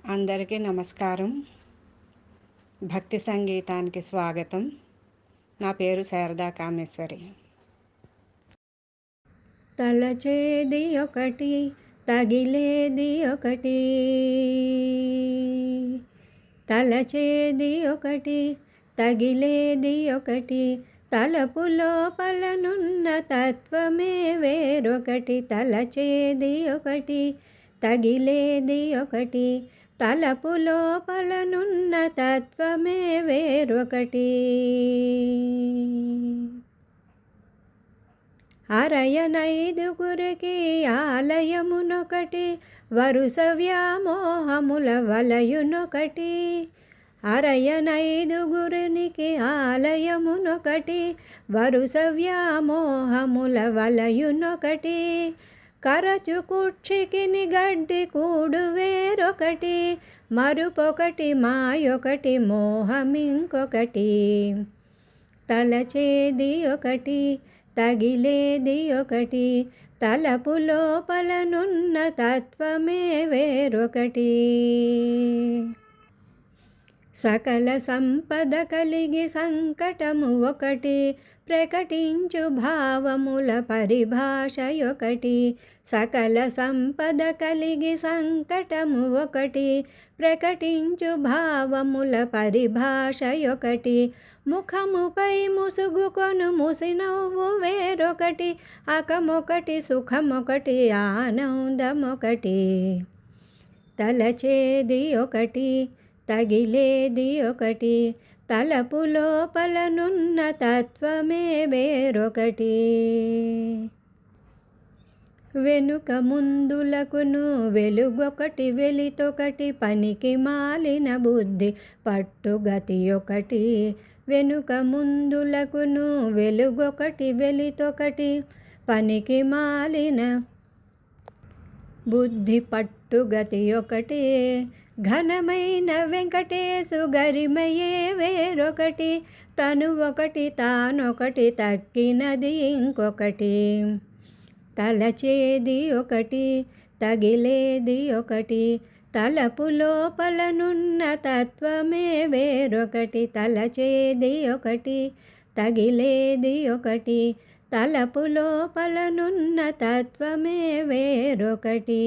అందరికీ నమస్కారం. భక్తి సంగీతానికి స్వాగతం. నా పేరు శారదా కామేశ్వరి. తలచేది ఒకటి, తగిలేది ఒకటి. తలచేది ఒకటి, తగిలేది ఒకటి. తలపు లోపలనున్న తత్వమే వేరొకటి. తలచేది ఒకటి, తగిలేది ఒకటి. తలపు లోపలనున్న తత్వమే వేరొకటి. అరయనైదుగురికి ఆలయమునొకటి, వరుస వ్యామోహముల వలయునొకటి. అరయనైదుగురికి ఆలయమునొకటి, వరుస వ్యామోహముల వలయునొకటి. కరచు కుక్షికిని గడ్డి కూడు వేరొకటి, మరుపొకటి మాయొకటి మోహమింకొకటి. తలచేది ఒకటి, తగిలేది ఒకటి. తలపు లోపలనున్న తత్వమే వేరొకటి. సకల సంపద కలిగి సంకటము ఒకటి, ప్రకటించు భావముల పరిభాషయొకటి. సకల సంపద కలిగి సంకటము ఒకటి, ప్రకటించు భావముల పరిభాషయొకటి. ముఖముపై ముసుగుకొను ముసినవ్వు వేరొకటి, అకమొకటి సుఖమొకటి ఆనందమొకటి. తలచేది ఒకటి, తగిలేది ఒకటి. తలపు లోపలనున్న తత్వమే వేరొకటి. వెనుక ముందులకును వెలుగొకటి, వెలితొకటి. పనికి మాలిన బుద్ధి పట్టుగతి ఒకటి. వెనుక ముందులకును వెలుగొకటి, వెలితొకటి. పనికి మాలిన బుద్ధి పట్టుగతి ఒకటి. ఘనమైన వెంకటేశు గరిమయే వేరొకటి. తను ఒకటి, తానొకటి, తక్కినది ఇంకొకటి. తలచేది ఒకటి, తగిలేది ఒకటి. తలపు లోపలనున్న తత్వమే వేరొకటి. తలచేది ఒకటి, తగిలేది ఒకటి. తలపు లోపలనున్న తత్వమే వేరొకటి.